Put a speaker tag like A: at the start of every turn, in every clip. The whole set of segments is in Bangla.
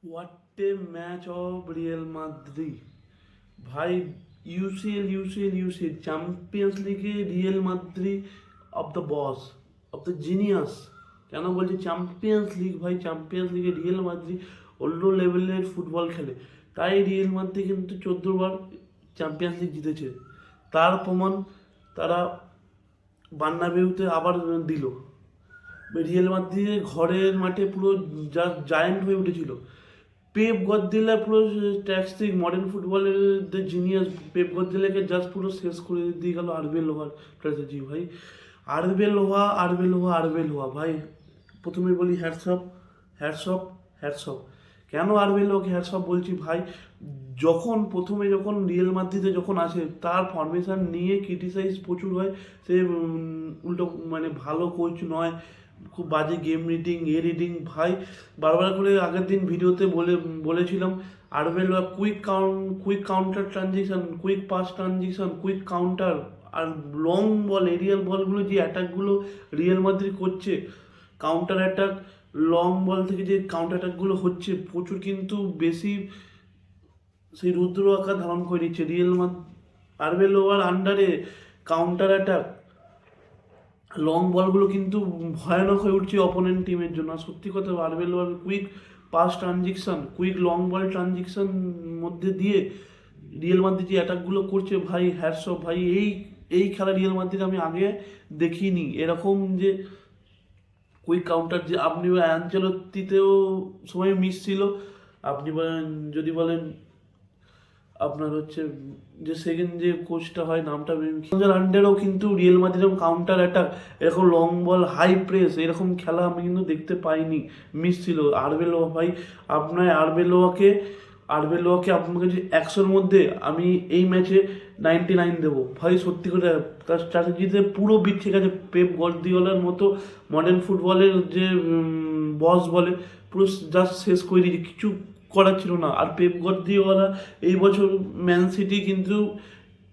A: What a match of real Madrid ভাই। ইউসিএল চ্যাম্পিয়ন্স লিগে real Madrid of the boss, of the genius. কেন বলছি চ্যাম্পিয়ন্স লিগ ভাই? চ্যাম্পিয়ন্স লিগে রিয়েল মাদ্রিদ অন্য লেভেলের ফুটবল খেলে, তাই রিয়েল মাদ্রিদ কিন্তু 14বার চ্যাম্পিয়ন্স লিগ জিতেছে। তার প্রমাণ তারা বার্নাবেউতে আবার দিল। রিয়েল মাদ্রিদের ঘরের মাঠে পুরো জায়ান্ট হয়ে উঠেছিল। পেপ গর্দিওলা পুরো ট্যাক্সটিক মডার্ন ফুটবলের জিনিয়াস। পেপ গর্দিওলাকে জাস্ট পুরো শেষ করে দিয়ে গেল আরবেলোয়ার স্ট্র্যাটেজি ভাই। আরবেলোয়া ভাই। প্রথমে বলি হ্যাটসঅপ। কেন আরবেলোকে হ্যাটসঅপ বলছি ভাই? যখন রিয়েল মাদ্রিদে যখন আসে, তার ফরমেশন নিয়ে ক্রিটিসাইজ প্রচুর হয়। সে উল্টো মানে ভালো কোচ নয়, খুব বাজে গেম রিডিং ভাই। বারবার করে আগের দিন ভিডিওতে বলেছিলাম Arbeloa quick counter transition, quick pass transition, quick counter আর লং বল, এরিয়াল বলগুলো যে অ্যাটাকগুলো রিয়েল মাদ্রিদ করছে, কাউন্টার অ্যাটাক, লং বল থেকে যে কাউন্টার অ্যাটাকগুলো হচ্ছে প্রচুর, কিন্তু বেশি সেই রুদ্র আকার ধারণ করে নিচ্ছে আরবেলোয়ার আন্ডারে। কাউন্টার অ্যাটাক, লং বলগুলো কিন্তু ভয়ানক হয়ে উঠছে অপোনেন্ট টিমের জন্য। আর সত্যি কথা, আরবেলোয়ার quick pass transition, quick long ball transition মধ্যে দিয়ে রিয়েল মাদ্রিদ যে অ্যাটাকগুলো করছে ভাই, হ্যাটসঅফ ভাই। এই খেলা রিয়েল মাদ্রিদ আমি আগে দেখিনি এরকম, যে কুইক কাউন্টার। যে আপনি অ্যাঞ্চেলত্তিতেও সময় মিস ছিল, আপনি বলেন যদি বলেন আপনার হচ্ছে যে সেকেন্ড যে কোচটা হয়, নামটা আন্ডারেও কিন্তু রিয়েল মাদ্রিদ কাউন্টার অ্যাটাক, এরকম লং বল, হাই প্রেস, এরকম খেলা আমি কিন্তু দেখতে পাইনি, মিস ছিল। আরবেলোয়া ভাই, আপনার আরবেলোয়াকে আপনাকে যে 100-র মধ্যে আমি এই ম্যাচে 99 দেবো ভাই। সত্যি করে তার স্ট্র্যাটেজিতে পুরো বিট ঠিক আছে। পেপ গর্দিওলার মতো মডার্ন ফুটবলের যে বস বলে, পুরো জাস্ট শেষ করে দিয়েছে, কিছু করার ছিল না। আর পেপ গর্দিওলা এই বছর ম্যান সিটি কিন্তু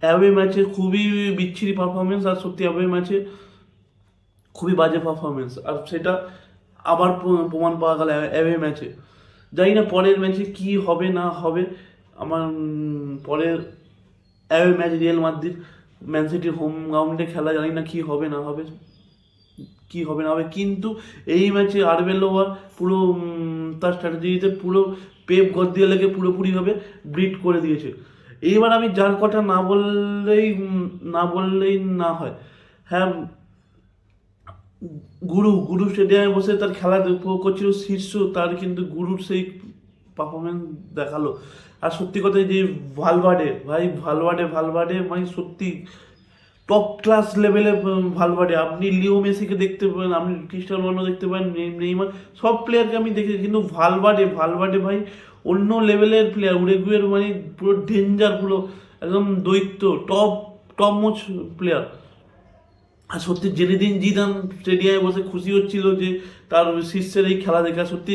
A: অ্যাওয়ে ম্যাচে খুবই বিচ্ছিরি পারফরমেন্স, আর সত্যি অ্যাওয়ে ম্যাচে খুবই বাজে পারফরমেন্স, আর সেটা আবার প্রমাণ পাওয়া গেল অ্যাওয়ে ম্যাচে। জানি না পরের ম্যাচে কি হবে না হবে। আমার পরের away match real Madrid man সিটির হোম গ্রাউন্ডে খেলা, জানি না কি হবে না হবে, কিন্তু এই ম্যাচে আরবেলোয়া পুরো তার স্ট্র্যাটেজিতে পুরো পেপ গর্দিওলাকে পুরোপুরিভাবে ব্রিট করে দিয়েছে। এইবার আমি যার কথা না বললেই না হয়, হ্যাঁ, গুরু স্টেডিয়ামে বসে তার খেলা করছিল শীর্ষ, তার কিন্তু গুরুর সেই পারফরমেন্স দেখালো। আর সত্যি কথা, যে ভালভার্ডে মানে সত্যি টপ ক্লাস লেভেলে ভালভার্ডে। আপনি লিও মেসিকে দেখতে পাবেন, আপনি ক্রিস্টিয়ানো রোনাল্ডো দেখতে পাবেন, নেইমার, সব প্লেয়ারকে আমি দেখেছি, কিন্তু ভালভার্ডে ভাই অন্য লেভেলের প্লেয়ার। উরুগুয়ের মানে পুরো ডেঞ্জার, পুরো একদম দৈত্য, টপ মোস্ট প্লেয়ার। আর সত্যি জেনেদিন জিদান স্টেডিয়ামে বসে খুশি হচ্ছিল যে তার শিষ্যের এই খেলা দেখা, সত্যি।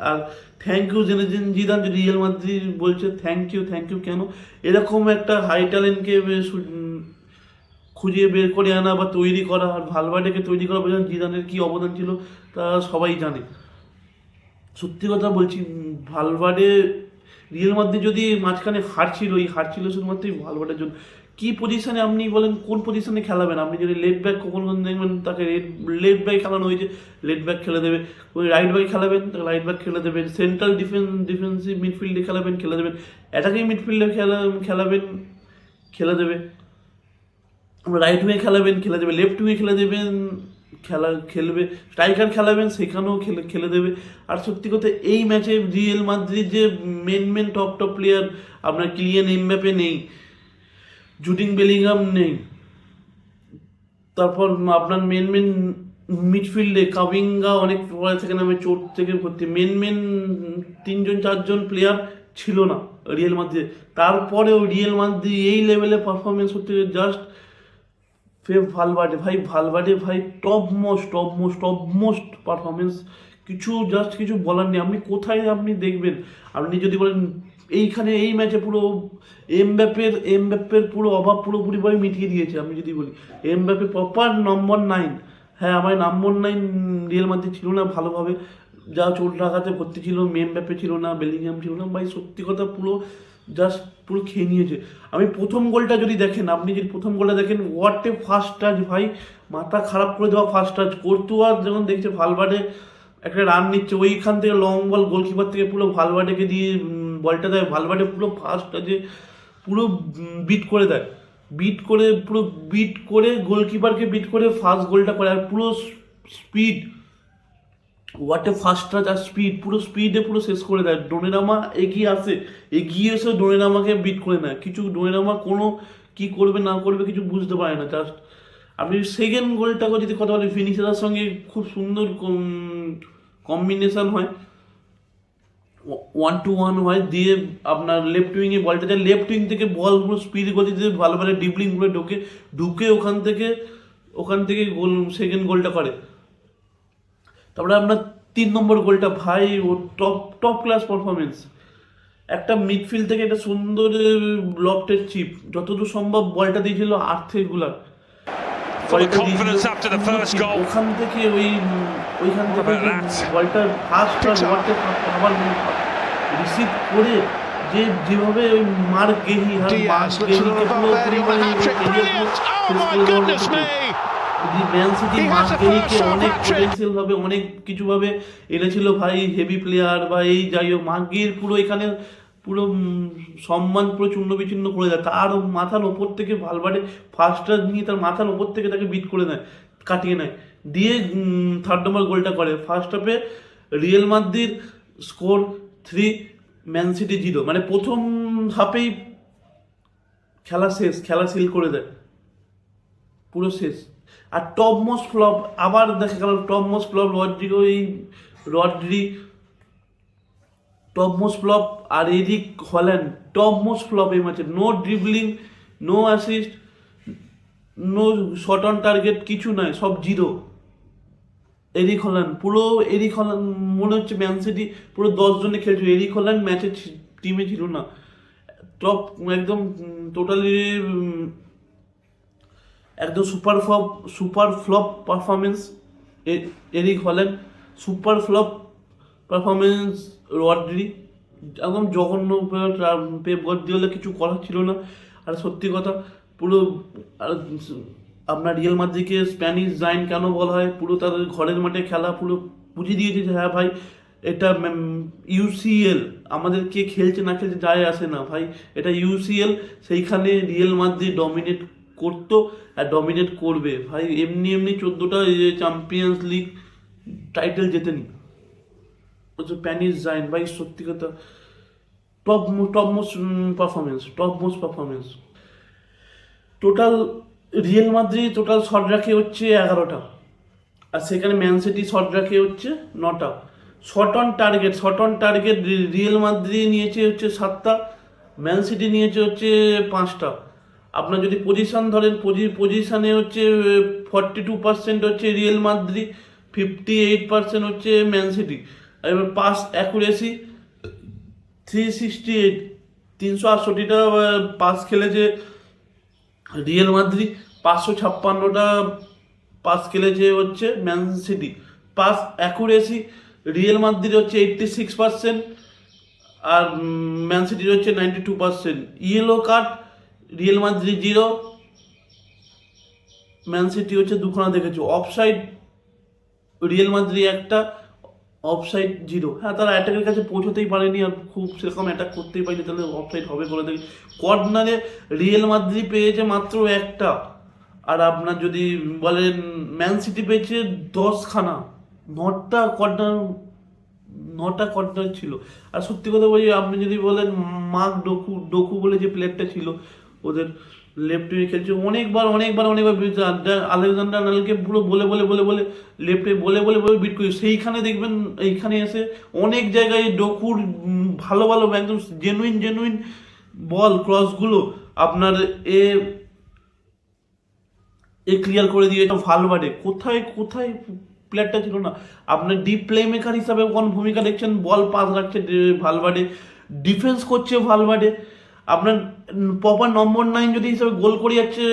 A: আর থ্যাংক ইউ জেনেদিন জিদান, যদি রিয়েল মাদ্রিদ বলছে থ্যাংক ইউ। কেন এরকম একটা হাই ট্যালেন্টকে খুঁজে বের করে আনা বা তৈরি করা, আর ভালভার্ডেকে তৈরি করা পর্যন্ত জিদানের কী অবদান ছিল তা সবাই জানে। সত্যি কথা বলছি, ভালভার্ডে রিয়েল মাদ্রিদ যদি মাঝখানে হারছিল শুধুমাত্রই ভালভার্ডের জন্য। কী পজিশনে আপনি বলেন, কোন পজিশনে খেলাবেন? আপনি যদি লেফট ব্যাক কখন দেখবেন তাকে লেফট ব্যাক খেলানো হয়েছে, লেফট ব্যাক খেলে দেবে। ওই রাইট ব্যাক খেলাবেন, তাকে রাইট ব্যাক খেলে দেবেন। সেন্ট্রাল ডিফেন্সিভ মিডফিল্ডে খেলে দেবেন। অ্যাটাকিং মিডফিল্ডে খেলাবেন, খেলে দেবে। রাইট উইংয়ে খেলে দেবে, লেফট উইংয়ে খেলবে, স্ট্রাইকার খেলাবেন, সেখানেও খেলে দেবে। আর সত্যি কথা, এই ম্যাচে রিয়েল মাদ্রিদ যে মেন টপ প্লেয়ার, আপনার কিলিয়ান এমবাপ্পে নেই, জুডিং বেলিংহাম নেই, তারপর আপনার মেন মিডফিল্ডে কাভিঙ্গা অনেক পরে থেকে নামে চোট থেকে ভর্তি, মেন 3-4জন প্লেয়ার ছিল না রিয়েল মাদ্রিদে। তারপরেও রিয়েল মাদ্রিদ এই লেভেলে পারফরমেন্স হচ্ছে, জাস্ট ভালভার্ডে ভাই টপ মোস্ট পারফরমেন্স। কিছু বলার নেই। আপনি কোথায় আপনি দেখবেন, আপনি যদি বলেন এইখানে এই ম্যাচে পুরো এমবাপ্পের পুরো অভাব পুরোপুরিভাবে মিটিয়ে দিয়েছে। আমি যদি বলি এমবাপ্পে প্রপার নম্বর 9, হ্যাঁ, আমার নম্বর 9 রিয়েল মাদ্রিদ ছিল না ভালোভাবে। যা চোট লাগাতে ভর্তি ছিল, ব্যাপে ছিল না, বেলিংহাম ছিল না, ভাই সত্যি কথা পুরো জাস্ট পুরো খেয়ে নিয়েছে। আমি প্রথম গোলটা যদি দেখেন, আপনি যদি প্রথম গোলটা দেখেন, হোয়াট এ ফার্স্ট টাচ ভাই, মাথা খারাপ করে দেওয়া ফার্স্ট টাচ। কর্তুয়া যখন দেখছে ভালভার্ডে একটা রান নিচ্ছে, ওইখান থেকে লং বল গোলকিপার থেকে পুরো ভালভার্ডেকে দিয়ে বলটা দেয়, ভালভার্ডে পুরো ফার্স্ট টাচে পুরো বিট করে দেয়, বিট করে গোলকিপারকে বিট করে ফার্স্ট গোলটা করে। আর পুরো speed, what a first touch আর স্পিড, পুরো স্পিডে পুরো শেষ করে দেয়। ডোনেরামা এগিয়ে এসে ডোনেরামাকে বিট করে নেয়। কিছু ডোনেরামা কোনো কি করবে না করবে কিছু বুঝতে পারে না। জাস্ট আপনি সেকেন্ড গোলটাকে যদি কথা বলেন, ফিনিশারের সঙ্গে খুব সুন্দর কম্বিনেশন হয়, 1-1 হয়, দিয়ে আপনার লেফট উইংয়ে বলটা যায়, লেফট উইং থেকে বল পুরো স্পিড গতিতে ভালো ডিবলিং করে ঢুকে ওখান থেকে গোল, সেকেন্ড গোলটা করে। তারপরে আপনার 3 নম্বর গোলটা, ভাই ও টপ ক্লাস পারফরমেন্স। একটা মিডফিল্ড থেকে একটা সুন্দর লফটের চিপ, যতদূর সম্ভব বলটা দিয়েছিল আর্থেগুলার, ওখান থেকে ওইখান থেকে বলটা ফার্স্ট আবার রিসিভ করে যেভাবে ওই Mark Guehi Man City Mark গেহিকে অনেক পোটেন্সিয়াল ভাবে অনেক কিছু ভাবে এনেছিল ভাই, হেভি প্লেয়ার বা এই যাই হোক, মার্ক গেহির পুরো এখানে পুরো সম্মান পুরো চূর্ণ বিচ্ছিন্ন করে দেয়। তার মাথার ওপর থেকে ভালভার্ডে ফার্স্টটা নিয়ে তার মাথার ওপর থেকে তাকে বিট করে নেয়, কাটিয়ে নেয়, দিয়ে থার্ড নম্বর গোলটা করে। ফার্স্ট হাফে real Madrid score 3, man city 0, মানে প্রথম হাফেই খেলা শেষ, খেলা সিল করে দেয়, পুরো শেষ। আর টপ মোস্ট ফ্লপ আবার দেখা গেল, top most flop Rodri top most flop, আর Erik Haaland top most flop এই ম্যাচে। No dribbling, no assist, no shot on target, কিছু নয়, সব 0। এরিক হল্যান্ড মনে হচ্ছে ম্যান সিটি পুরো 10 জনে খেলছিল, এরিক হল্যান্ড ম্যাচে টিমে ছিল না। টপ একদম টোটালি একদম super flop performance Erik Haaland, super flop performance Rodri, একদম জঘন্য। পেপ গার্দিওলা কিছু করার ছিল না। আর সত্যি কথা পুরো আপনার রিয়াল মাদ্রিদকে স্প্যানিশ জায়ান্ট কেন বলা হয়, পুরো তাদের ঘরের মাঠে খেলা পুরো বুঝিয়ে দিয়েছে যে হ্যাঁ ভাই এটা ইউসিএল, আমাদের কে খেলছে না খেলছে যায় আসে না ভাই, এটা ইউসিএল। সেইখানে রিয়াল মাদ্রিদ ডমিনেট করতো আর ডমিনেট করবে ভাই। এমনি 14টা চ্যাম্পিয়ন্স লিগ টাইটেল জেতেনি স্প্যানিশ জায়ান্ট ভাই, সত্যি কথা top most performance. Total Real Madrid total shot রাখে হচ্ছে 11টা, আর সেখানে ম্যান সিটি শট রাখে হচ্ছে 9টা। Shot on target Real Madrid নিয়েছে হচ্ছে 7টা, ম্যান সিটি নিয়েছে হচ্ছে 5টা। আপনার যদি পজিশন ধরেন, পজিশনে হচ্ছে 42% হচ্ছে রিয়েল মাদ্রিদ, 58% হচ্ছে ম্যান সিটি। এবার পাস অ্যাকুরেসি 368, 368টা পাস খেলেছে রিয়েল মাদ্রিদ, 556টা পাস খেলেছে হচ্ছে Man City. Pass accuracy Real Madrid হচ্ছে 86%, আর ম্যান সিটির হচ্ছে 92%। Yellow card Real Madrid 0, Man City হচ্ছে 2খানা দেখেছে। অফসাইড রিয়েল মাদ্রিদ 1টা, অফসাইড 0। হ্যাঁ, তারা অ্যাটাকের কাছে পৌঁছতেই পারেনি, আর খুব সেরকম অ্যাটাক করতেই পারেনি, তাহলে অফসাইড হবে করে দেখি। কর্নারে রিয়েল মাদ্রিদ পেয়েছে মাত্র 1টা, আর আপনার যদি বলেন ম্যান সিটি পেয়েছে 10খানা, 9টা কর্নার ছিল। আর সত্যি কথা বলি, আপনি যদি বলেন মার্ক ডোকু বলে যে প্লেয়ারটা ছিল ওদের লেফট উইংয়ে খেলছে, অনেকবার আলেকজান্ডার আর্নল্ডকে পুরো বলে লেফটে বলে বিট করি। সেইখানে দেখবেন এইখানে এসে অনেক জায়গায় ডোকুর ভালো একদম জেনুইন বল ক্রসগুলো আপনার ক্লিয়ার করে দিয়েছে ভালভার্ডে। কোথায় প্লেয়ারটা ছিল না। আপনার ডিপ প্লে মেকার হিসাবে কোন ভূমিকা দেখছেন, বল পাস রাখছে ভালভার্ডে, ডিফেন্স করছে ভালভার্ডে, আপনার প্রপার নম্বর 9 যদি হিসাবে গোল করে যাচ্ছে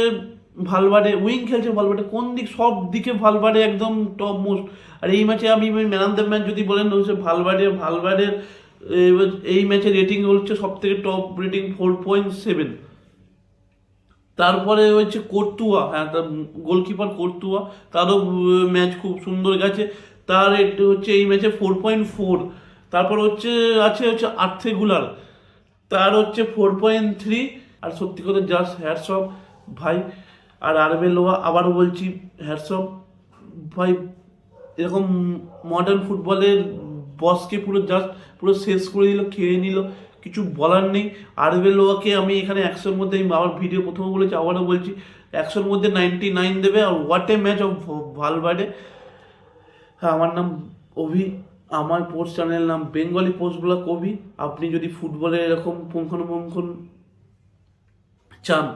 A: ভালভার্ডে উইং খেলছে, ভালভার্ডে কোন দিক সব দিকে ভালভার্ডে একদম টপ মোস্ট। আর এই ম্যাচে আমি ম্যান অফ দ্য ম্যাচ যদি বলেন হচ্ছে ভালভার্ডের এই ম্যাচে রেটিং হচ্ছে সব থেকে টপ রেটিং 4.7। তারপরে হচ্ছে কোর্তুয়া, হ্যাঁ তার গোলকিপার কোর্তুয়া, তারও ম্যাচ খুব সুন্দর গেছে, তার একটু হচ্ছে এই ম্যাচে 4.4। তারপর হচ্ছে হচ্ছে আর্থেগুলার, তার হচ্ছে 4.3। আর সত্যি কথা জাস্ট হ্যাটস অফ ভাই। আর আরবেলোয়া আবারও বলছি হ্যাটস অফ ভাই, এরকম মডার্ন ফুটবলের বসকে পুরো শেষ করে দিল, খেয়ে নিল, কিছু বলার নেই। আরবেলোয়াকে আমি এখানে 100-র মধ্যে, আমি আমার ভিডিও প্রথমে বলেছি আবারও বলছি, 100-র মধ্যে 99 দেবে। আর হোয়াট এ ম্যাচ অফ ভালভার্ডে। হ্যাঁ, আমার নাম অভি, আমার পোস্ট চ্যানেলের নাম বেঙ্গলি পোস্ট ব্লগ অভি। আপনি যদি ফুটবলের এরকম পুঙ্খানুপুঙ্খ চান